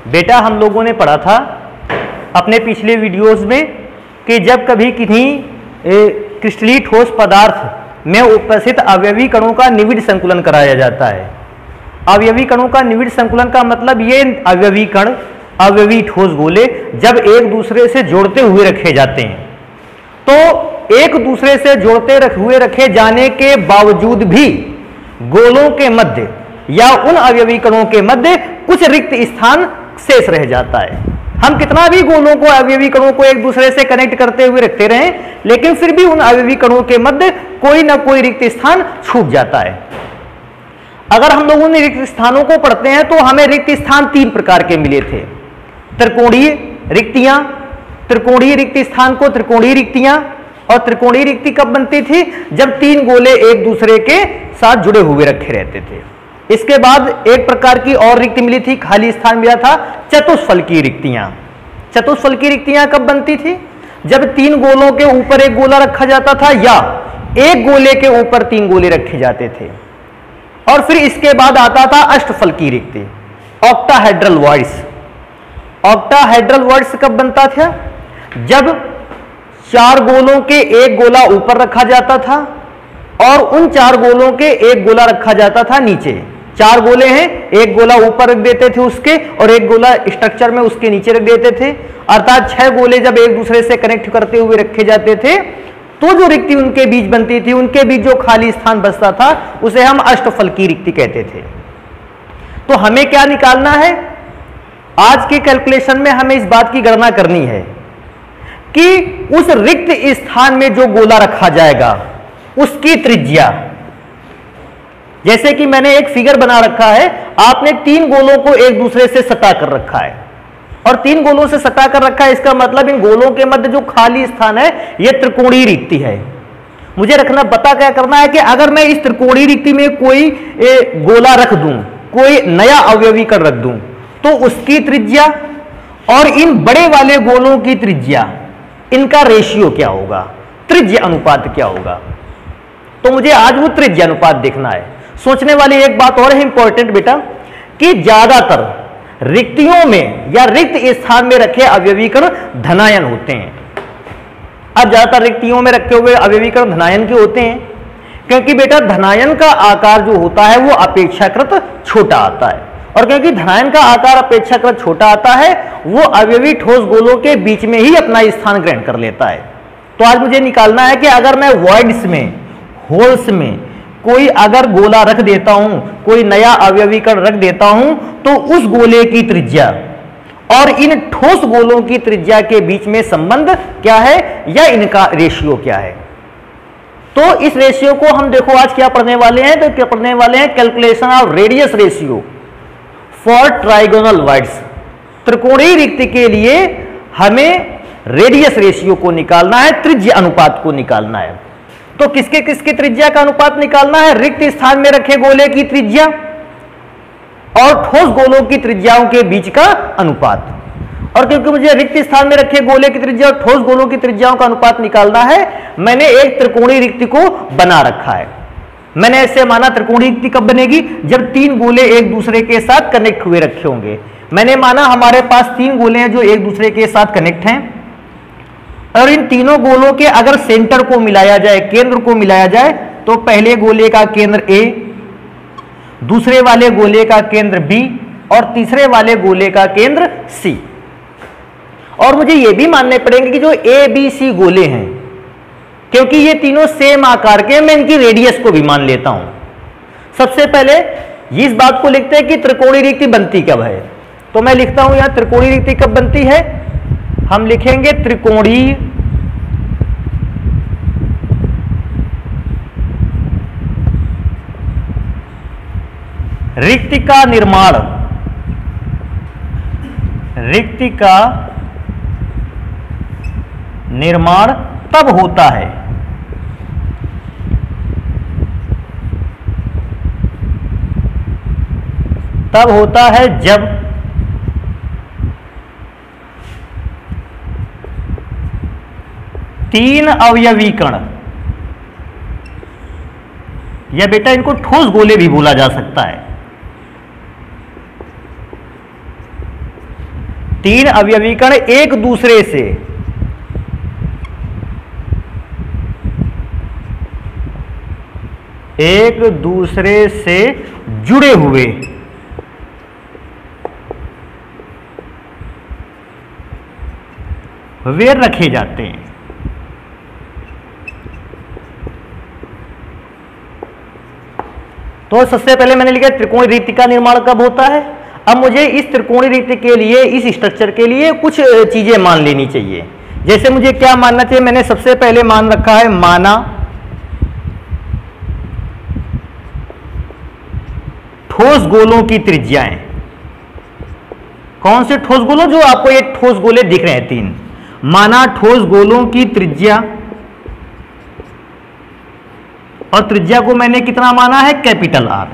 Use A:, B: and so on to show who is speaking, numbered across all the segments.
A: बेटा हम लोगों ने पढ़ा था अपने पिछले वीडियोस में कि जब कभी किन्हीं क्रिस्टलीय ठोस पदार्थ में उपस्थित अवयवी कणों का निविड़ संकुलन कराया जाता है। अवयवी कणों का निविड़ संकुलन का मतलब ये अवयवी कण, अवयवी ठोस गोले जब एक दूसरे से जोड़ते हुए रखे जाते हैं तो एक दूसरे से जोड़ते हुए रखे जाने के बावजूद भी गोलों के मध्य या उन अवयवी कणों के मध्य कुछ रिक्त स्थान शेष रह जाता है। हम कितना भी गोलों को, अवयवी कणों को एक दूसरे से कनेक्ट करते हुए रखते रहें, लेकिन फिर भी उन अवयवी कणों के मध्य कोई ना कोई रिक्त स्थान छूट जाता है। अगर हम लोगों ने रिक्त स्थानों को पढ़ते हैं तो हमें रिक्त स्थान 3 प्रकार के मिले थे। त्रिकोणीय रिक्तियां, त्रिकोणीय रिक्त स्थान को त्रिकोणीय रिक्तियां, और त्रिकोणीय रिक्ति कब बनती थी? जब 3 गोले एक दूसरे के साथ जुड़े हुए रखे रहते थे। इसके बाद एक प्रकार की और रिक्ति मिली थी, खाली स्थान मिला था, चतुष्फलकीय रिक्तियां। चतुष्फलकीय रिक्तियां कब बनती थी? जब 3 गोलों के ऊपर एक गोला रखा जाता था या एक गोले के ऊपर 3 गोले रखे जाते थे। और फिर इसके बाद आता था अष्टफलकीय रिक्ति, ऑक्टाहेड्रल वॉइड्स। ऑक्टाहेड्रल वॉइड्स कब बनता था? जब 4 गोलों के एक गोला ऊपर रखा जाता था और उन 4 गोलों के एक गोला रखा जाता था नीचे। 4 गोले हैं, एक गोला ऊपर रख देते थे उसके और एक गोला स्ट्रक्चर में उसके नीचे रख देते थे। अर्थात 6 गोले जब एक दूसरे से कनेक्ट करते हुए रखे जाते थे तो जो रिक्ति उनके बीच बनती थी, उनके बीच जो खाली स्थान बचता था उसे हम अष्टफलकीय रिक्ति कहते थे। तो हमें क्या निकालना है? आज के कैलकुलेशन में हमें इस बात की गणना करनी है कि उस रिक्त स्थान में जो गोला रखा जाएगा उसकी त्रिज्या। जैसे कि मैंने एक फिगर बना रखा है, आपने 3 गोलों को एक दूसरे से सटा कर रखा है और 3 गोलों से सटा कर रखा है, इसका मतलब इन गोलों के मध्य जो खाली स्थान है यह त्रिकोणीय रिक्ति है। मुझे रखना, पता क्या करना है कि अगर मैं इस त्रिकोणीय रिक्ति में कोई गोला रख दूं, कोई नया अवयवी कण रख दूं, तो उसकी त्रिज्या और इन बड़े वाले गोलों की त्रिज्या, इनका रेशियो क्या होगा, त्रिज्या अनुपात क्या होगा। तो मुझे आज वो त्रिज्या अनुपात देखना है। सोचने वाली एक बात और है इंपॉर्टेंट बेटा, कि ज्यादातर रिक्तियों में या रिक्त स्थान में रखे अवयवी कण धनायन होते हैं। अब ज्यादातर रिक्तियों में रखे हुए अवयवी कण धनायन के होते हैं क्योंकि बेटा धनायन का आकार जो होता है वो अपेक्षाकृत छोटा आता है, और क्योंकि धनायन का आकार अपेक्षाकृत छोटा आता है वो अवयवी ठोस गोलों के बीच में ही अपना स्थान ग्रहण कर लेता है। तो आज मुझे निकालना है कि अगर मैं वॉइड्स में, होल्स में कोई अगर गोला रख देता हूं, कोई नया अवयवी कण रख देता हूं, तो उस गोले की त्रिज्या और इन ठोस गोलों की त्रिज्या के बीच में संबंध क्या है या इनका रेशियो क्या है। तो इस रेशियो को हम देखो आज क्या पढ़ने वाले हैं, तो क्या पढ़ने वाले हैं? Calculation of radius ratio for trigonal voids. त्रिकोणीय रिक्ति के लिए हमें रेडियस रेशियो को निकालना है, त्रिज्या अनुपात को निकालना है। तो किसके किसकी त्रिज्या का अनुपात निकालना है? रिक्त स्थान में रखे गोले की त्रिज्या और ठोस गोलों की त्रिज्याओं के बीच का अनुपात। और क्योंकि मुझे रिक्त स्थान में रखे गोले की त्रिज्या और ठोस गोलों की त्रिज्याओं का अनुपात निकालना है, मैंने एक त्रिकोणीय रिक्ति को बना रखा है। मैंने ऐसे माना त्रिकोणीय रिक्ति कब बनेगी? जब 3 गोले एक दूसरे के साथ कनेक्ट हुए रखे होंगे। मैंने माना हमारे पास 3 गोले हैं जो एक दूसरे के साथ कनेक्ट हैं और इन तीनों गोलों के अगर सेंटर को मिलाया जाए, केंद्र को मिलाया जाए, तो पहले गोले का केंद्र A, दूसरे वाले गोले का केंद्र B और तीसरे वाले गोले का केंद्र C। और मुझे यह भी मानने पड़ेंगे कि जो A, B, C गोले हैं, क्योंकि ये तीनों सेम आकार के, मैं इनकी रेडियस को भी मान लेता हूं। सबसे पहले इस बात को लिखते हैं कि त्रिकोणीय रिक्ति बनती कब है। तो मैं लिखता हूं यहां त्रिकोणीय रिक्ति कब बनती है। हम लिखेंगे त्रिकोणीय रिक्ति का निर्माण, रिक्ति का निर्माण तब होता है जब तीन अवयवी कण, या बेटा इनको ठोस गोले भी बोला जा सकता है, तीन अवयवी कण एक दूसरे से जुड़े हुए वे रखे जाते हैं। तो सबसे पहले मैंने लिखा त्रिकोणीय रिक्ति का निर्माण कब होता है। अब मुझे इस त्रिकोणीय रिक्ति के लिए, इस स्ट्रक्चर के लिए कुछ चीजें मान लेनी चाहिए। जैसे मुझे क्या मानना चाहिए, मैंने सबसे पहले मान रखा है, माना ठोस गोलों की त्रिज्याएं। कौन से ठोस गोलों, जो आपको ये ठोस गोले दिख रहे हैं तीन, माना ठोस गोलों की त्रिज्या, और त्रिज्या को मैंने कितना माना है, कैपिटल आर।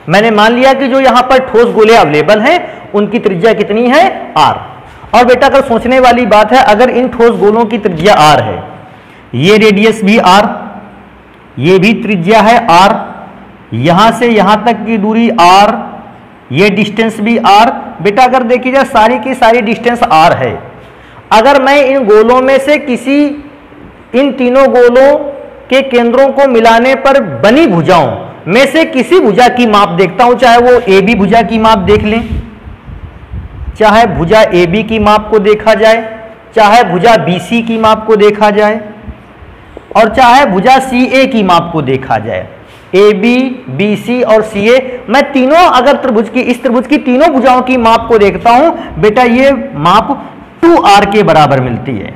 A: मैंने मान लिया कि जो यहां पर ठोस गोले अवेलेबल हैं उनकी त्रिज्या कितनी है, आर। और बेटा अगर सोचने वाली बात है, अगर इन ठोस गोलों की त्रिज्या आर है, ये रेडियस भी आर, ये भी त्रिज्या है आर, यहां से यहां तक की दूरी आर, ये डिस्टेंस भी आर। बेटा अगर देखी जाए सारी की सारी डिस्टेंस आर है। अगर मैं इन गोलों में से किसी, इन तीनों गोलों के केंद्रों को मिलाने पर बनी भुजाओं में से किसी भुजा की माप देखता हूं, चाहे वो ए बी भुजा की माप देख लें, चाहे भुजा ए बी की माप को देखा जाए, चाहे भुजा बी सी की माप को देखा जाए, और चाहे भुजा सी ए की माप को देखा जाए। ए बी, बी सी और सी ए, मैं तीनों अगर त्रिभुज की, इस त्रिभुज की तीनों भुजाओं की माप को देखता हूं, बेटा ये माप 2r के बराबर मिलती है।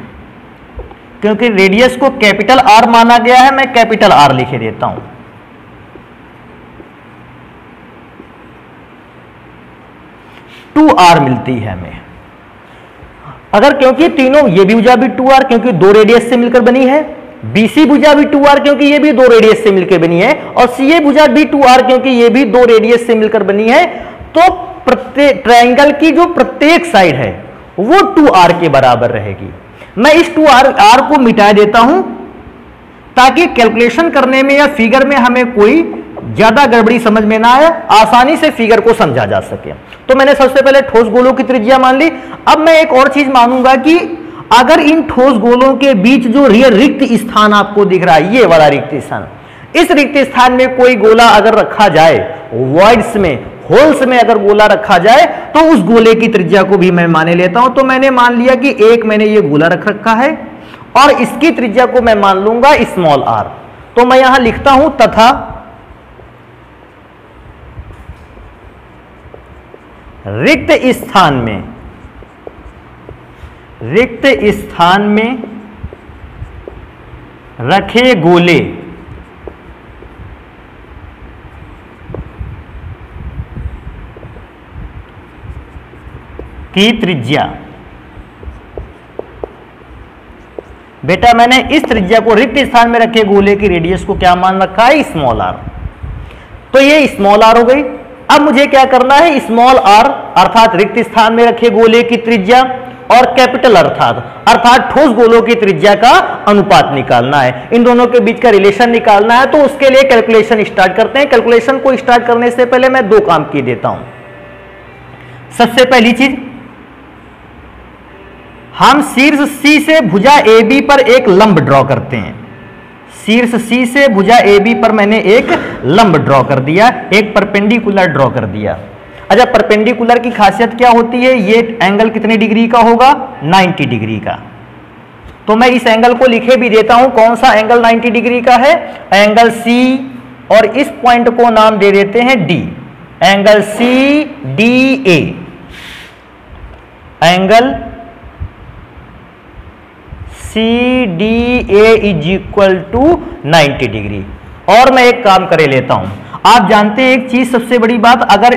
A: क्योंकि रेडियस को कैपिटल आर माना गया है, मैं कैपिटल आर लिखे देता हूं। टू आर मिलती है हमें। अगर क्योंकि तीनों, ये भी भुजा भी 2r क्योंकि दो रेडियस से मिलकर बनी है, BC भुजा भी 2r क्योंकि ये भी दो रेडियस से मिलकर बनी है, और CA भुजा भी 2r क्योंकि ये भी दो रेडियस से मिलकर बनी है। तो प्रत्येक ट्रायंगल की जो प्रत्येक साइड है वो 2r के बराबर रहेगी। मैं इस 2r को मिटा देता हूं ताकि कैलकुलेशन करने में या फिगर में हमें कोई ज्यादा गड़बड़ी समझ में ना आए, आसानी से फिगर को समझा जा सके। तो मैंने सबसे पहले ठोस गोलों की त्रिज्या मान ली। अब मैं एक और चीज मानूंगा कि अगर इन ठोस गोलों के बीच जो रिक्त स्थान आपको दिख रहा है, ये वाला रिक्त स्थान, इस रिक्त स्थान में कोई गोला अगर रखा जाए, वॉइड्स में, होल्स में अगर गोला रखा जाए, तो उस गोले की त्रिज्या को भी मैं माने लेता हूं। तो मैंने मान लिया कि एक मैंने ये गोला रख रखा है और इसकी त्रिज्या को मैं मान लूंगा स्मॉल r। तो मैं यहां लिखता हूं तथा रिक्त स्थान में रखे गोले की त्रिज्या। बेटा मैंने इस त्रिज्या को, रिक्त स्थान में रखे गोले की रेडियस को क्या मान रखा है, स्मॉल r। तो ये स्मॉल r हो गई। अब मुझे क्या करना है, स्मॉल r अर्थात रिक्त स्थान में रखे गोले की त्रिज्या और कैपिटल अर्थात ठोस गोलों की त्रिज्या का अनुपात निकालना है। इन दोनों के बीच का रिलेशन निकालना है। तो उसके लिए कैलकुलेशन स्टार्ट करते हैं। कैलकुलेशन को स्टार्ट करने से पहले मैं दो काम किए देता हूं। सबसे पहली चीज, हम शीर्ष C से भुजा AB पर एक लंब ड्रॉ करते हैं। शीर्ष C से भुजा AB पर मैंने एक लंब ड्रॉ कर दिया, एक परपेंडिकुलर ड्रॉ कर दिया। अच्छा, परपेंडिकुलर की खासियत क्या होती है, ये एंगल कितने डिग्री का होगा, 90 डिग्री का। तो मैं इस एंगल को लिखे भी देता हूं, कौन सा एंगल 90 डिग्री का है, एंगल C, और इस पॉइंट को नाम दे देते हैं D, angle CDA, angle CDA is equal to 90 degree. और मैं एक काम करे लेता हूं, आप जानते हैं एक चीज सबसे बड़ी बात, अगर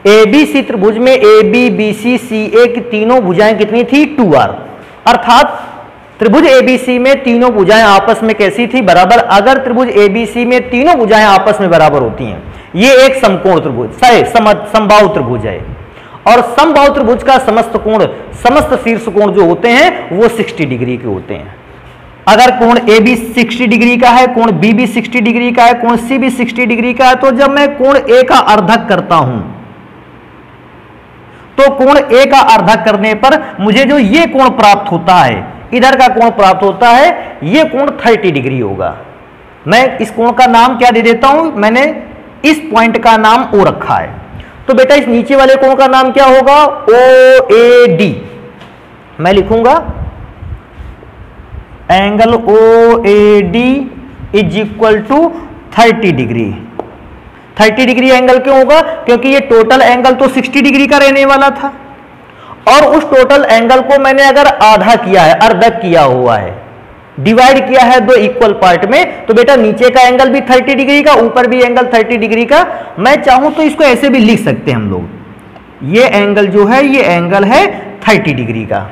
A: ABC त्रिभुज में AB, BC, CA की तीनों भुजाएं कितनी थी, 2r। अर्थात त्रिभुज ABC में तीनों भुजाएं आपस में कैसी थी, बराबर। अगर त्रिभुज ABC में तीनों भुजाएं आपस में बराबर होती हैं, ये एक समकोण त्रिभुज, समबाहु त्रिभुज है, और समबाहु त्रिभुज का समस्त कोण, समस्त शीर्ष कोण जो होते हैं वो 60 डिग्री के होते हैं। अगर कोण AB 60 डिग्री का है, कोण B भी 60 डिग्री का है, कोण C भी 60 डिग्री का है, तो जब मैं कोण A का अर्धक करता हूं, तो कोण ए का अर्धक करने पर मुझे जो ये कोण प्राप्त होता है, इधर का कोण प्राप्त होता है, ये कोण 30 डिग्री होगा। मैं इस कोण का नाम क्या दे देता हूं, मैंने इस पॉइंट का नाम ओ रखा है। तो बेटा इस नीचे वाले कोण का नाम क्या होगा, ओ ए डी। मैं लिखूंगा angle O A D is equal to 30 degree. 30 degree angle क्यों होगा, क्योंकि ये टोटल एंगल तो 60 डिग्री का रहने वाला था, और उस टोटल एंगल को मैंने अगर आधा किया है, अर्धक किया हुआ है, डिवाइड किया है दो इक्वल पार्ट में, तो बेटा नीचे का एंगल भी 30 डिग्री का, ऊपर भी एंगल 30 डिग्री का। मैं चाहूं तो इसको ऐसे भी लिख सकते हैं हम लोग, ये एंगल जो है ये एंगल है 30 डिग्री का।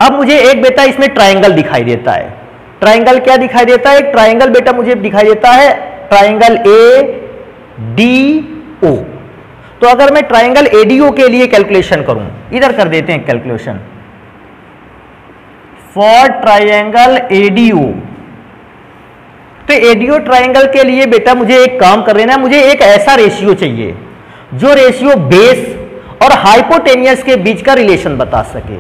A: अब मुझे एक बेटा इसमें ट्राइंगल दिखाई देता है। ट्राइंगल क्या दिखाई देता है, एक ट्राइंगल बेटा मुझे दिखाई देता है, ट्राइंगल ए डी ओ। तो अगर मैं ट्राइंगल एडीओ के लिए कैलकुलेशन करूं, इधर कर देते हैं कैलकुलेशन, फॉर ट्राइंगल एडीओ। तो एडीओ ट्राइंगल के लिए बेटा मुझे एक काम कर लेना है, मुझे एक ऐसा रेशियो चाहिए जो रेशियो बेस और हाइपोटेनियस के बीच का रिलेशन बता सके।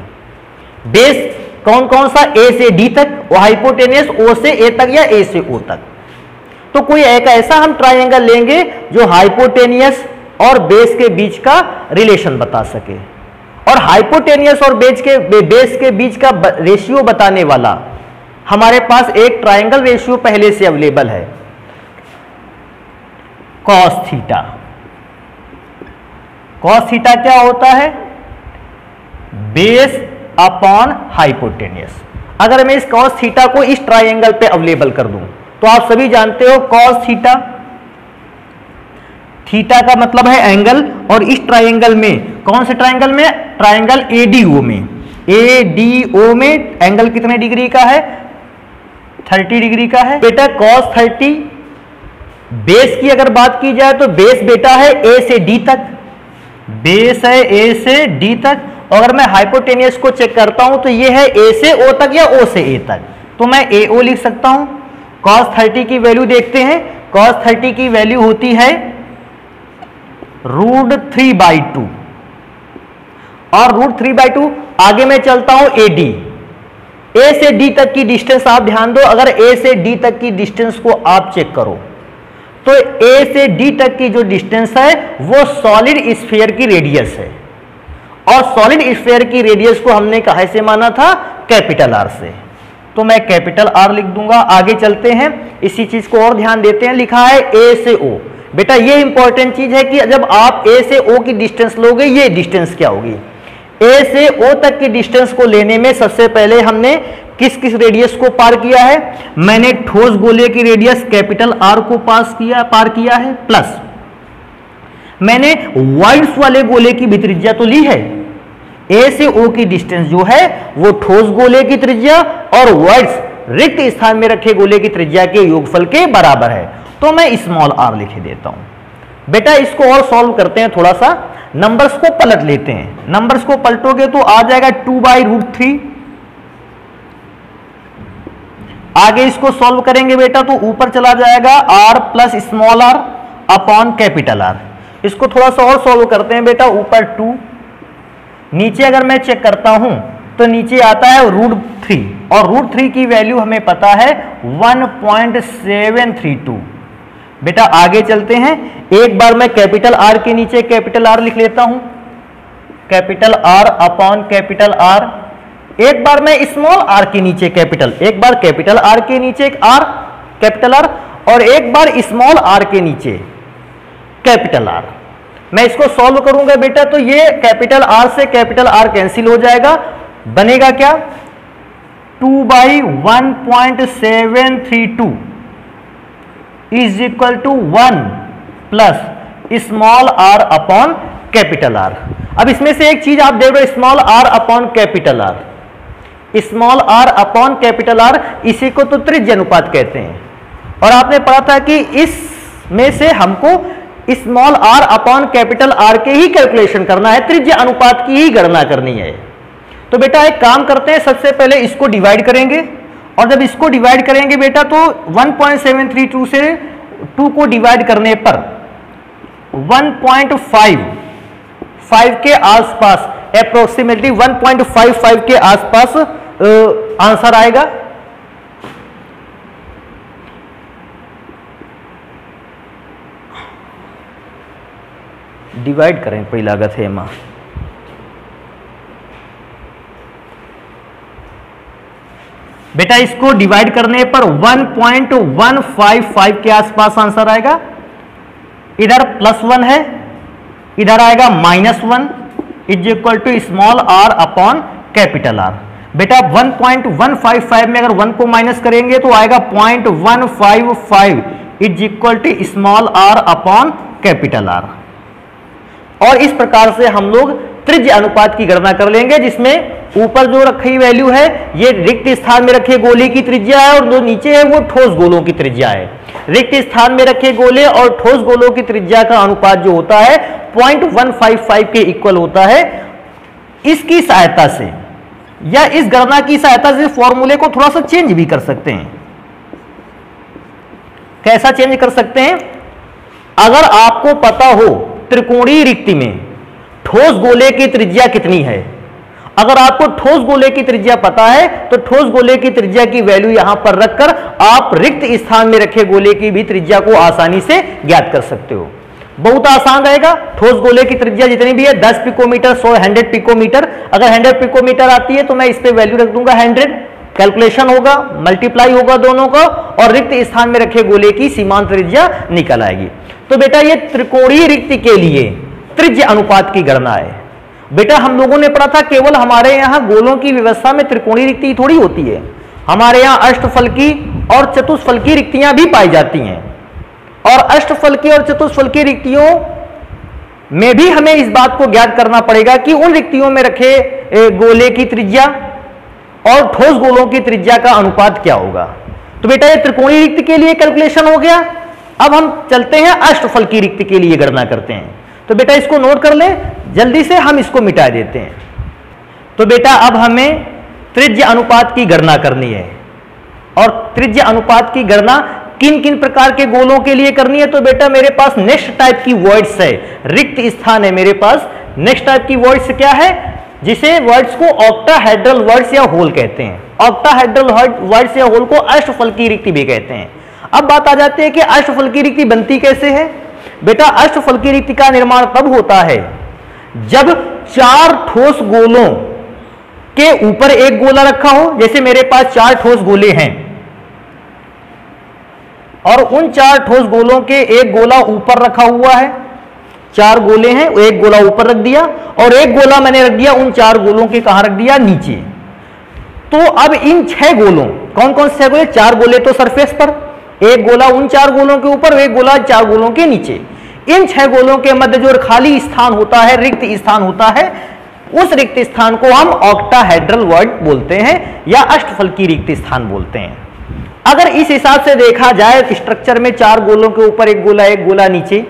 A: बेस कौन कौन सा, ए से डी तक, और हाइपोटेनियस ओ से ए तक या ए से ओ तक। तो कोई एक ऐसा हम ट्राइंगल लेंगे जो हाइपोटेनियस और बेस के बीच का रिलेशन बता सके, और हाइपोटेनियस और बेस के बीच का रेशियो बताने वाला हमारे पास एक ट्राइंगल रेशियो पहले से अवेलेबल है, कॉस थीटा। कॉस थीटा क्या होता है, बेस अपॉन हाइपोटेनियस। अगर मैं इस कॉस थीटा को इस ट्राइंगल पे अवेलेबल कर दूं, तो आप सभी जानते हो कॉस थीटा, थीटा का मतलब है एंगल, और इस ट्राइंगल में, कौन से ट्राइंगल में, ट्राइंगल एडीओ में, एडीओ में एंगल कितने डिग्री का है, 30 डिग्री का है बेटा। कॉस 30, बेस की अगर बात की जाए तो बेस बेटा है ए से डी तक, बेस है ए से डी तक। और अगर मैं हाइपोटेनियस को चेक करता हूं तो ये है ए से ओ तक या ओ से ए तक, तो मैं ए ओ लिख सकता हूं। cos 30 की वैल्यू देखते हैं, cos 30 की वैल्यू होती है √3/2, और √3/2। आगे मैं चलता हूं AD, ए से डी तक की डिस्टेंस आप ध्यान दो, अगर ए से डी तक की डिस्टेंस को आप चेक करो तो ए से डी तक की जो डिस्टेंस है वो सॉलिड स्फीयर की रेडियस है, और सॉलिड स्फीयर की रेडियस को हमने कहां से माना था, कैपिटल आर से, तो मैं कैपिटल आर लिख दूंगा। आगे चलते हैं, इसी चीज को और ध्यान देते हैं, लिखा है ए से ओ। बेटा ये इंपॉर्टेंट चीज है कि जब आप ए से ओ की डिस्टेंस लोगे, ये डिस्टेंस क्या होगी, ए से ओ तक की डिस्टेंस को लेने में सबसे पहले हमने किस किस रेडियस को पार किया है, मैंने ठोस गोले की रेडियस कैपिटल आर को पार किया है, प्लस मैंने वॉइड्स वाले गोले की भी त्रिज्या तो ली है। ए से ओ की डिस्टेंस जो है वो ठोस गोले की त्रिज्या और वॉइड्स रिक्त स्थान में रखे गोले की त्रिज्या के योगफल के बराबर है, तो मैं स्मॉल आर लिख देता हूं। बेटा इसको और सॉल्व करते हैं, थोड़ा सा नंबर्स को पलट लेते हैं। नंबर्स को पलटोगे तो आ जाएगा 2/√3। आगे इसको सॉल्व करेंगे बेटा तो ऊपर चला जाएगा r plus small R upon capital R. इसको थोड़ा सा और सॉल्व करते हैं बेटा, ऊपर 2, नीचे अगर मैं चेक करता हूं तो नीचे आता है √3, और √3 की वैल्यू हमें पता है 1.732। बेटा आगे चलते हैं, एक बार मैं कैपिटल आर के नीचे कैपिटल आर लिख लेता हूं, capital R upon capital are. एक बार मैं स्मॉल आर के नीचे कैपिटल, एक बार कैपिटल आर के नीचे एक आर कैपिटल आर, और एक बार स्मॉल आर के नीचे कैपिटल आर। मैं इसको सॉल्व करूंगा बेटा तो ये कैपिटल आर से कैपिटल आर कैंसिल हो जाएगा, बनेगा क्या 2/1.732 is equal to 1 plus small R upon capital R. अब इसमें से एक चीज आप देख रहे हो, small R upon capital R, small R upon capital R, इसी को तो त्रिज्य अनुपात कहते हैं। और आपने पढ़ा था कि इसमें से हमको small R upon capital R के ही कैलकुलेशन करना है, त्रिज्य अनुपात की ही गणना करनी है। तो बेटा एक काम करते हैं, सबसे पहले इसको डिवाइड करेंगे, और जब इसको डिवाइड करेंगे बेटा तो 1.732 से 2 को डिवाइड करने पर 1.5 5 के आसपास, अप्रोक्सीमेटली 1.55 के आसपास आंसर आएगा। डिवाइड करें कोई लागत है मां, बेटा इसको डिवाइड करने पर 1.155 के आसपास आंसर आएगा। इधर +1 है, इधर आएगा -1 is equal to small r upon capital R। बेटा 1.155 में अगर 1 को माइनस करेंगे तो आएगा 0.155 is equal to small r upon capital R। और इस प्रकार से हम लोग त्रिज्य अनुपात की गणना कर लेंगे, जिसमें ऊपर जो रखी वैल्यू है ये रिक्त स्थान में रखे गोले की त्रिज्या है और जो नीचे है वो ठोस गोलों की त्रिज्या है। रिक्त स्थान में रखे गोले और ठोस गोलों की त्रिज्या का अनुपात जो होता है 0.155 के इक्वल होता है। इसकी सहायता से या इस गणना की सहायता से फॉर्मूले को थोड़ा सा चेंज भी कर सकते हैं। कैसा चेंज कर सकते हैं? अगर आपको पता हो त्रिकोणीय रिक्ति में ठोस गोले की त्रिज्या कितनी है, अगर आपको ठोस गोले की त्रिज्या पता है तो ठोस गोले की त्रिज्या की वैल्यू यहां पर रखकर आप रिक्त स्थान में रखे गोले की भी त्रिज्या को आसानी से ज्ञात कर सकते हो। बहुत आसान रहेगा। ठोस गोले की त्रिज्या जितनी भी है 10 पिकोमीटर, 100 पिकोमीटर, अगर 100 पिकोमीटर आती है तो मैं इस पे वैल्यू रख दूंगा 100, कैलकुलेशन होगा, मल्टीप्लाई होगा दोनों का और रिक्त स्थान में रखे गोले की सीमांत त्रिज्या निकल आएगी। तो बेटा ये त्रिकोणीय रिक्ति के लिए त्रिज्य अनुपात की गणना है। बेटा हम लोगों ने पढ़ा था केवल हमारे यहां गोलों की व्यवस्था में त्रिकोणीय रिक्ति थोड़ी होती है, हमारे यहां अष्टफलकी और चतुष्फलकी रिक्तियां भी पाई जाती हैं। और अष्टफलकी और चतुष्फलकी रिक्तियों में भी हमें इस बात को ज्ञात करना पड़ेगा कि उन रिक्तियों में रखे गोले की त्रिज्या और ठोस गोलों की त्रिज्या का अनुपात क्या होगा। तो बेटा ये त्रिकोणीय रिक्ति के लिए कैलकुलेशन हो गया। अब हम चलते हैं अष्टफलकी रिक्ति के लिए गणना करते हैं। तो बेटा इसको नोट कर लें, जल्दी से हम इसको मिटा देते हैं। तो बेटा अब हमें त्रिज्य अनुपात की गणना करनी है और त्रिज्य अनुपात की गणना किन किन प्रकार के गोलों के लिए करनी है। तो बेटा मेरे पास नेक्स्ट टाइप की वॉइड्स है, रिक्त स्थान है मेरे पास। नेक्स्ट टाइप की वॉइड्स क्या है, जिसे वर्ड्स को ऑक्टाहेड्रल वर्ड्स या होल कहते हैं। ऑक्टाहेड्रल वर्ड्स या होल को अष्टफलकी रिक्ति भी कहते हैं। अब बात आ जाती है कि अष्टफलकी रिक्ति बनती कैसे है। बेटा अष्टफलकी रिक्ति का निर्माण तब होता है जब 4 ठोस गोलों के ऊपर एक गोला रखा हो। जैसे मेरे पास 4 ठोस गोले हैं और उन 4 ठोस गोलों के एक गोला ऊपर रखा हुआ है। 4 गोले हैं, एक गोला ऊपर रख दिया और एक गोला मैंने रख दिया उन 4 गोलों के कहां रख दिया, नीचे। तो अब इन 6 गोलों, कौन कौन से 6 गोले, 4 गोले तो सरफेस पर, एक गोला उन 4 गोलों के ऊपर, एक गोला 4 गोलों के नीचे। इन 6 गोलों के मध्य जो खाली स्थान होता है, रिक्त स्थान होता है, उस रिक्त स्थान को हम ऑक्टाहेड्रल वर्ड बोलते हैं या अष्टफलकी रिक्त स्थान बोलते हैं। अगर इस हिसाब से देखा जाए स्ट्रक्चर में 4 गोलों के ऊपर एक गोला नीचे,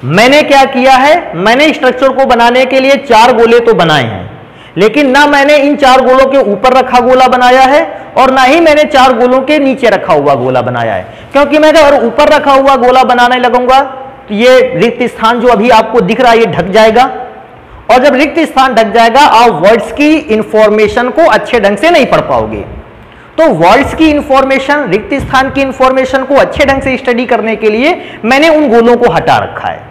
A: मैंने क्या किया है, मैंने स्ट्रक्चर को बनाने के लिए 4 गोले तो बनाए हैं, लेकिन ना मैंने इन 4 गोलों के ऊपर रखा गोला बनाया है और ना ही मैंने 4 गोलों के नीचे रखा हुआ गोला बनाया है। क्योंकि मैं अगर ऊपर रखा हुआ गोला बनाने लगूंगा तो ये रिक्त स्थान जो अभी आपको दिख रहा है ये ढक जाएगा, और जब रिक्त स्थान ढक जाएगा आप वर्ड्स की इंफॉर्मेशन को अच्छे ढंग से नहीं पढ़ पाओगे। तो वर्ड्स की इंफॉर्मेशन, रिक्त स्थान की इंफॉर्मेशन को अच्छे ढंग से स्टडी करने के लिए मैंने उन गोलों को हटा रखा है।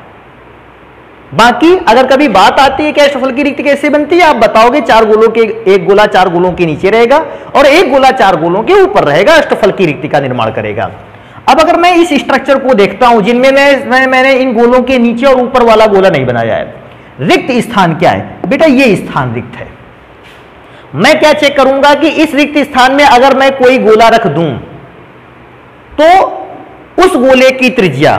A: बाकी अगर कभी बात आती है कि अष्टफलकी रिक्ति कैसे बनती है, आप बताओगे 4 गोलों के एक गोला 4 गोलों के नीचे रहेगा और एक गोला 4 गोलों के ऊपर रहेगा, अष्टफलकी रिक्ति का निर्माण करेगा। अब अगर मैं इस स्ट्रक्चर को देखता हूं जिनमें मैंने इन गोलों के नीचे और ऊपर वाला गोला नहीं बनाया है, रिक्त स्थान क्या है बेटा, ये स्थान रिक्त है। मैं क्या चेक करूंगा कि इस रिक्त स्थान में अगर मैं कोई गोला रख दूं तो उस गोले की त्रिज्या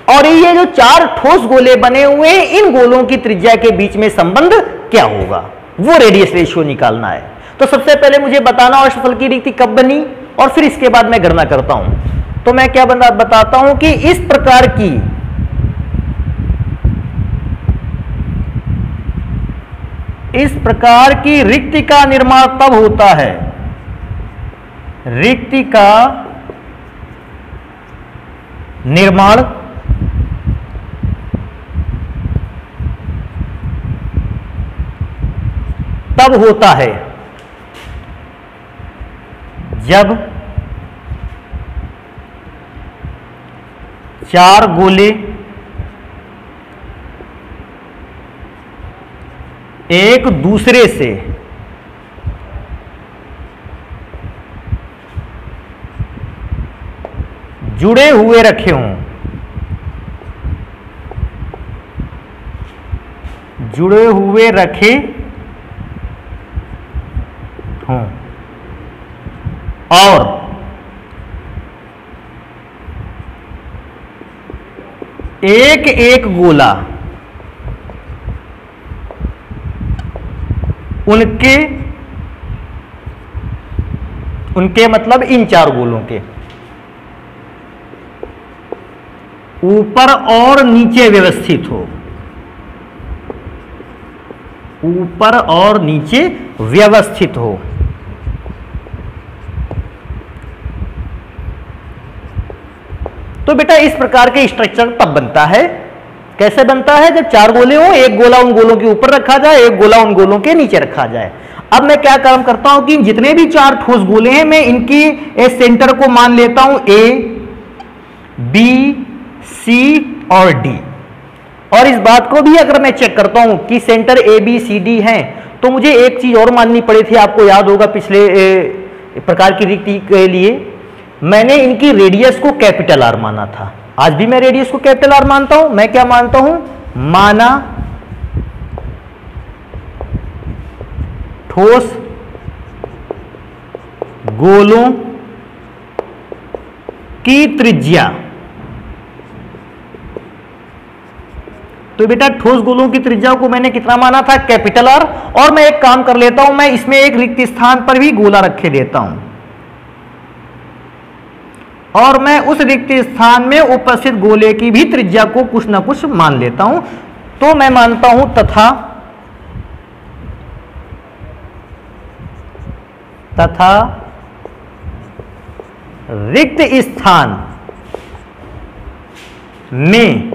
A: और ये जो 4 ठोस गोले बने हुए हैं इन गोलों की त्रिज्या के बीच में संबंध क्या होगा, वो रेडियस रेशियो निकालना है। तो सबसे पहले मुझे बताना अष्टफलकी रिक्ति कब बनी और फिर इसके बाद मैं गणना करता हूं। तो मैं क्या बताता हूं कि इस प्रकार की रिक्ति का निर्माण तब होता है, रिक्ति का निर्माण तब होता है जब 4 गोले एक दूसरे से जुड़े हुए रखे हों, जुड़े हुए रखे हों और एक एक गोला उनके मतलब इन 4 गोलों के ऊपर और नीचे व्यवस्थित हो, ऊपर और नीचे व्यवस्थित हो। तो बेटा इस प्रकार के स्ट्रक्चर तब बनता है, कैसे बनता है? जब 4 गोले हो, एक गोला उन गोलों के ऊपर रखा जाए, एक गोला उन गोलों के नीचे रखा जाए। अब मैं क्या काम करता हूं कि जितने भी 4 ठोस गोले हैं मैं इनकी सेंटर को मान लेता हूं A, B, C और D। और इस बात को भी अगर मैं चेक करता हूं कि centre A, B, C, D हैं, तो मुझे एक चीज और माननी पड़ी थी, आपको याद होगा पिछले प्रकार की रिक्ति के लिए मैंने इनकी रेडियस को कैपिटल R माना था। आज भी मैं रेडियस को कैपिटल R मानता हूं। मैं क्या मानता हूं? माना ठोस गोलों की त्रिज्या। तो बेटा ठोस गोलों की त्रिज्या को मैंने कितना माना था? Capital R। और मैं एक काम कर लेता हूं, मैं इसमें एक रिक्त स्थान पर भी गोला रखे देता हूं और मैं उस रिक्त स्थान में उपस्थित गोले की भी त्रिज्या को कुछ ना कुछ मान लेता हूं। तो मैं मानता हूं तथा रिक्त स्थान में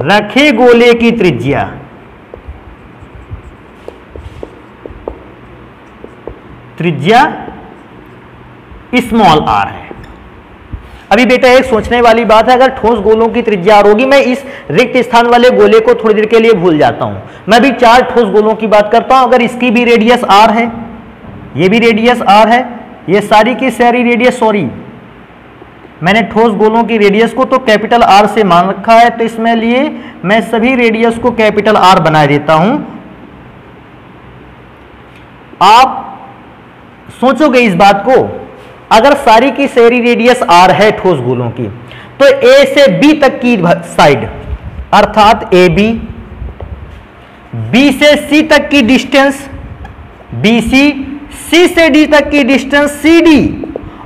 A: रखे गोले की त्रिज्या स्मॉल r है। अभी बेटा एक सोचने वाली बात है, अगर ठोस गोलों की त्रिज्या r होगी, मैं इस रिक्त स्थान वाले गोले को थोड़ी देर के लिए भूल जाता हूं। मैं भी 4 ठोस गोलों की बात करता हूं। अगर इसकी भी रेडियस r है, ये भी रेडियस r है, ये सारी की सारी रेडियस, सॉरी मैंने ठोस गोलों की रेडियस को तो कैपिटल R से मान रखा है, तो इसमें लिए मैं सभी रेडियस को कैपिटल R बना देता हूं। आप सोचोगे इस बात को, अगर सारी की सारी रेडियस R है ठोस गोलों की, तो A से B तक की साइड अर्थात AB, B से C तक की डिस्टेंस BC, C से D तक की डिस्टेंस CD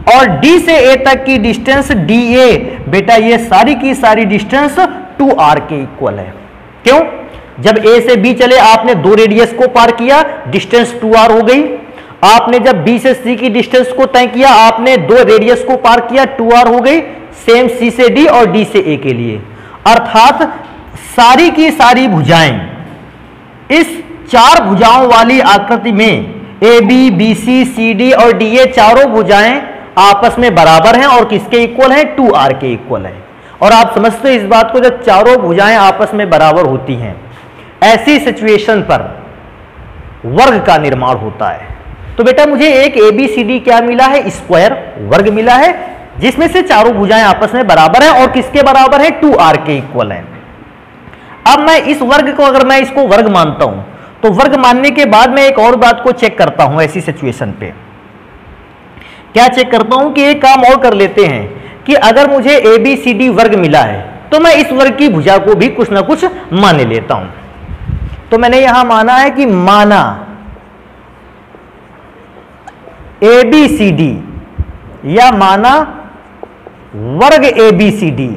A: और D से A तक की डिस्टेंस DA। बेटा ये सारी की सारी डिस्टेंस 2R के इक्वल है। क्यों? जब A से B चले आपने 2 रेडियस को पार किया, डिस्टेंस 2R हो गई। आपने जब B से C की डिस्टेंस को तय किया, आपने 2 रेडियस को पार किया, 2R हो गई। सेम C से D और D से A के लिए, अर्थात सारी की सारी भुजाएं इस 4 भुजाओं वाली आकृति में AB, BC, CD और DA चारों भुजाएं आपस में बराबर हैं और किसके इक्वल है? 2R के इक्वल है। और आप समझते हैं इस बात को, जब चारों भुजाएं आपस में बराबर होती हैं, ऐसी सिचुएशन पर वर्ग का निर्माण होता है। तो बेटा मुझे एक ABCD क्या मिला है? स्क्वायर वर्ग मिला है, जिसमें से चारों भुजाएं आपस में बराबर हैं और किसके बराबर है? 2R के इक्वल है। अब मैं इस वर्ग को, अगर मैं इसको वर्ग मानता हूं, तो वर्ग मानने के बाद मैं एक और बात को चेक करता हूं। ऐसी सिचुएशन पे क्या चेक करता हूं कि एक काम और कर लेते हैं कि अगर मुझे ABCD वर्ग मिला है, तो मैं इस वर्ग की भुजा को भी कुछ ना कुछ मान लेता हूं। तो मैंने यहां माना है कि माना ABCD या माना वर्ग ABCD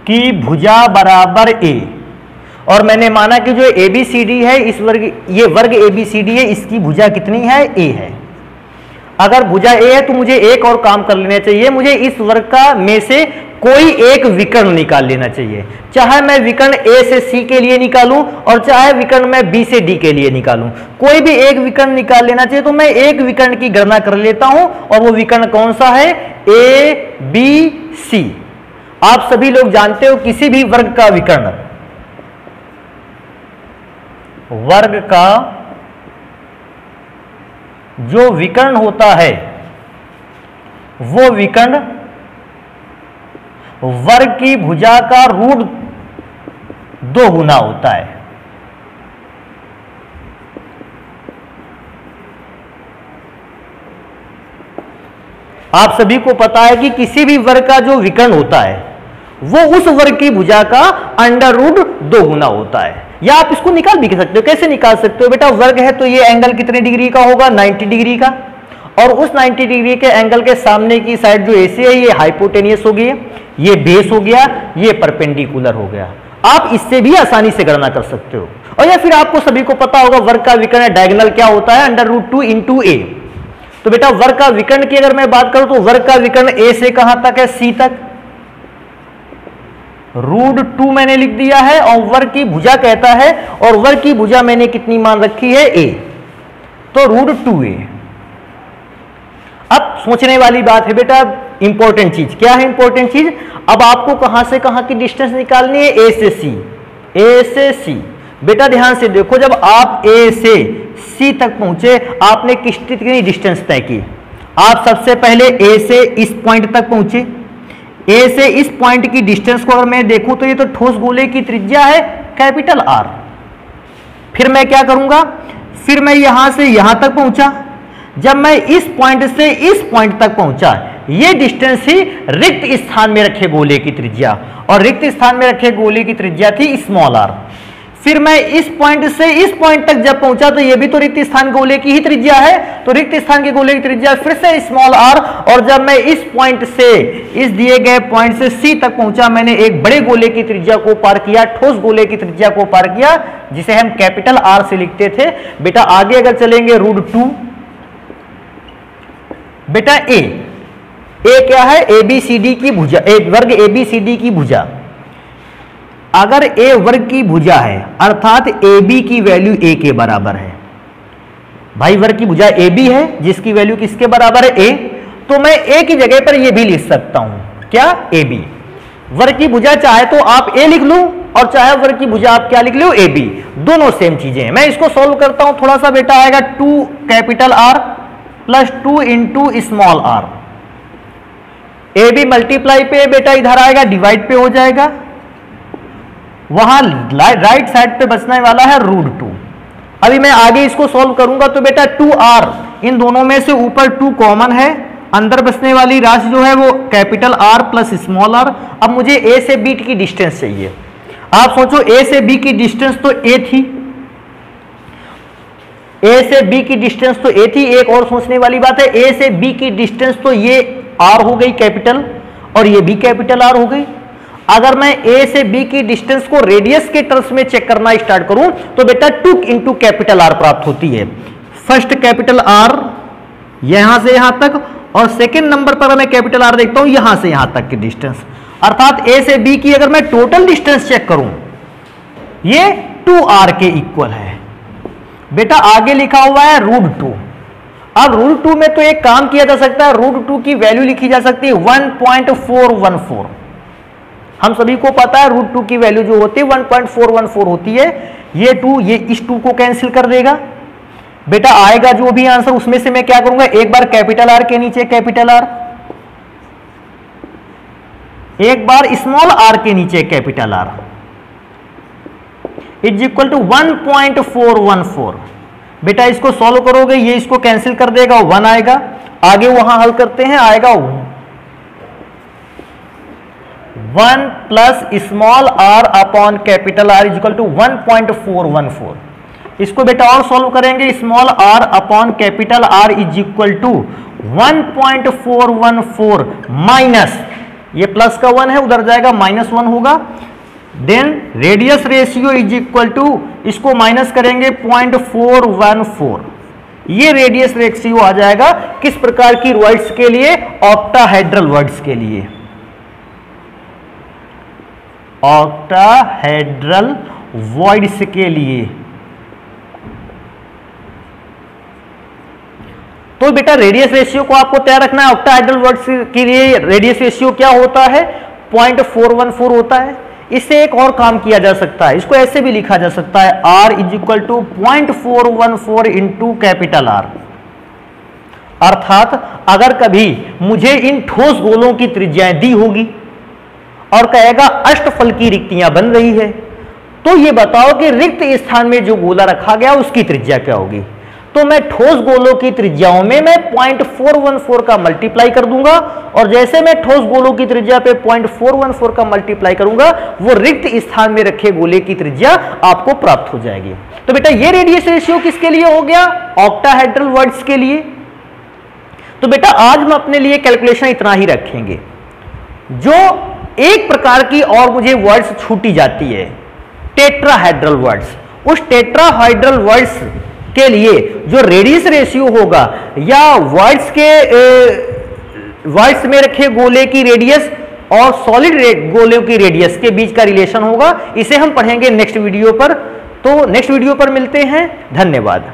A: की भुजा बराबर A, और मैंने माना कि जो ABCD है इस वर्ग, ये वर्ग ABCD है, इसकी भुजा कितनी है? A है। अगर भुजा A है तो मुझे एक और काम कर लेना चाहिए, मुझे इस वर्ग का में से कोई एक विकर्ण निकाल लेना चाहिए, चाहे मैं विकर्ण ए से सी के लिए निकालूं और चाहे विकर्ण मैं बी से डी के लिए निकालूं, कोई भी एक विकर्ण निकाल लेना चाहिए। तो मैं एक विकर्ण की गणना कर लेता हूं और वो विकर्ण कौन सा है, ए बी सी। आप सभी लोग जानते हो किसी भी वर्ग का विकर्ण, वर्ग का जो विकर्ण होता है वो विकर्ण वर्ग की भुजा का रूट 2 गुना होता है। आप सभी को पता है कि किसी भी वर्ग का जो विकर्ण होता है वो उस वर्ग की भुजा का अंडर रूट 2 गुना होता है। या आप इसको निकाल भी सकते हो। कैसे निकाल सकते हो बेटा, वर्ग है तो ये एंगल कितने डिग्री का होगा, 90 डिग्री का, और उस 90 डिग्री के एंगल के सामने की साइड जो एसी है ये हाइपोटेनियस हो गई, ये बेस हो गया, ये परपेंडिकुलर हो गया। आप इससे भी आसानी से गणना कर सकते हो। और या फिर आपको सभी को पता होगा वर्ग का विकर्ण डायगोनल क्या होता है, अंडर रूट 2 इंटू ए। तो बेटा वर्ग का विकर्ण की अगर मैं बात करूं तो वर्ग का विकर्ण ए से कहां तक है, सी तक, रूट 2 मैंने लिख दिया है, और वर्ग की भुजा कहता है, और वर्ग की भुजा मैंने कितनी मान रखी है, ए, तो रूट 2a। अब सोचने वाली बात है बेटा, इंपॉर्टेंट चीज क्या है, इंपॉर्टेंट चीज, अब आपको कहां से कहां की डिस्टेंस निकालनी है, ए से सी, ए से सी। बेटा ध्यान से देखो, जब आप ए से सी तक पहुंचे आपने कितनी डिस्टेंस तय की, आप सबसे पहले ए से इस पॉइंट तक पहुंचे। ए से इस पॉइंट की डिस्टेंस को अगर मैं देखूं तो ये तो ठोस गोले की त्रिज्या है कैपिटल आर। फिर मैं क्या करूंगा, फिर मैं यहां से यहां तक पहुंचा, जब मैं इस पॉइंट से इस पॉइंट तक पहुंचा, ये डिस्टेंस ही रिक्त स्थान में रखे गोले की त्रिज्या, और रिक्त स्थान में रखे गोले की त्रिज्या थी स्मॉल आर। फिर मैं इस पॉइंट से इस पॉइंट तक जब पहुंचा तो ये भी तो रिक्त स्थान गोले की ही त्रिज्या है, तो रिक्त स्थान के गोले की त्रिज्या फिर से स्मॉल आर। और जब मैं इस पॉइंट से इस दिए गए पॉइंट से सी तक पहुंचा, मैंने एक बड़े गोले की त्रिज्या को पार किया, ठोस गोले की त्रिज्या को पार किया, जिसे हम कैपिटल आर से लिखते थे। बेटा आगे अगर चलेंगे रूट 2, बेटा ए क्या है, एबीसीडी की भुजा, वर्ग एबीसीडी की भुजा। अगर ए वर्ग की भुजा है अर्थात ए बी की वैल्यू ए के बराबर है, भाई वर्ग की भुजा ए बी है जिसकी वैल्यू किसके बराबर है, ए, तो मैं ए की जगह पर ये भी लिख सकता हूं, क्या, ए बी। वर्ग की भुजा चाहे तो आप ए लिख लो और चाहे वर्ग की भुजा आप क्या लिख लो, ए बी, दोनों सेम चीजें हैं। मैं इसको सॉल्व करता हूं, थोड़ा सा बेटा आएगा 2 capital R plus 2 into small R. A B multiply पे बेटा इधर आएगा, डिवाइड पे हो जाएगा, वहां राइट साइड पे बचने वाला है रूट 2। अभी मैं आगे इसको सॉल्व करूंगा तो बेटा 2r, इन दोनों में से ऊपर 2 कॉमन है, अंदर बचने वाली राशि जो है वो capital R plus small r। अब मुझे a से b की डिस्टेंस चाहिए। आप सोचो a से b की डिस्टेंस तो a थी, a से b की डिस्टेंस तो a थी। एक और सोचने वाली बात है, a से b की डिस्टेंस तो ये r हो गई कैपिटल, और ये भी कैपिटल R हो गई। अगर मैं a से b की डिस्टेंस को रेडियस के टर्म्स में चेक करना स्टार्ट करूं तो बेटा 2 इंटू कैपिटल R प्राप्त होती है। फर्स्ट कैपिटल R यहां से यहां तक, और सेकेंड नंबर पर मैं कैपिटल R देखता हूं यहां से यहां तक की डिस्टेंस, अर्थात a से b की अगर मैं टोटल डिस्टेंस चेक करूं ये 2r के इक्वल है। बेटा आगे लिखा हुआ है रूट 2। अब रूट 2 में तो एक काम किया जा सकता है, रूट 2 की वैल्यू लिखी जा सकती है 1.414। हम सभी को पता है रूट 2 की वैल्यू जो होती है 1.414 होती है। ये 2 ये इस 2 को कैंसिल कर देगा। बेटा आएगा जो भी आंसर उसमें से मैं क्या करूंगा, एक बार कैपिटल आर के नीचे कैपिटल आर, एक बार स्मॉल आर के नीचे capital R, is equal to 1.414। बेटा इसको सॉल्व करोगे ये इसको कैंसिल कर देगा, 1 आएगा। आगे वहां हल करते हैं, आएगा 1 plus small R upon capital R is equal to 1.414। इसको बेटा और सॉल्व करेंगे, small R upon capital R is equal to 1.414 minus, ये प्लस का 1 है उधर जाएगा -1 होगा, then radius ratio is equal to, इसको माइनस करेंगे 0.414, ये रेडियस रेशियो आ जाएगा किस प्रकार की वर्ड्स के लिए, ऑक्टाहेड्रल वर्ड्स के लिए। ऑक्टाहेड्रल वॉइड्स के लिए। तो बेटा रेडियस रेशियो को आपको तैयार रखना है। ऑक्टाहेड्रल वॉइड्स के लिए रेडियस रेशियो क्या होता है? 0.414 होता है। इससे एक और काम किया जा सकता है, इसको ऐसे भी लिखा जा सकता है R is equal to 0.414 into capital R। अर्थात अगर कभी मुझे इन ठोस गोलों की त्रिज्याएं दी होगी और कहेगा अष्टफल की रिक्तियां बन रही है, तो ये बताओ कि रिक्त स्थान में जो गोला रखा गया उसकी त्रिज्या क्या होगी। तो मैं ठोस गोलों की त्रिज्याओं में मैं 0.414 का मल्टीप्लाई कर दूंगा, और जैसे मैं ठोस गोलों की त्रिज्या पे 0.414 का मल्टीप्लाई करूंगा, वो रिक्त स्थान में रखे गोले की त्रिज्या आपको प्राप्त हो जाएगी। तो बेटा ये रेडियस रेशियो किसके लिए हो गया? ऑक्टाहेड्रल वॉइड्स के लिए। तो बेटा आज हम अपने लिए कैलकुलेशन इतना ही रखेंगे। जो एक प्रकार की और मुझे वर्ड्स छूटी जाती है, टेट्राहेड्रल वर्ड्स। उस टेट्राहेड्रल वर्ड्स के लिए जो रेडियस रेशियो होगा या वर्ड्स में रखे गोले की रेडियस और सॉलिड गोले की रेडियस के बीच का रिलेशन होगा, इसे हम पढ़ेंगे नेक्स्ट वीडियो पर। तो नेक्स्ट वीडियो पर मिलते हैं। धन्यवाद।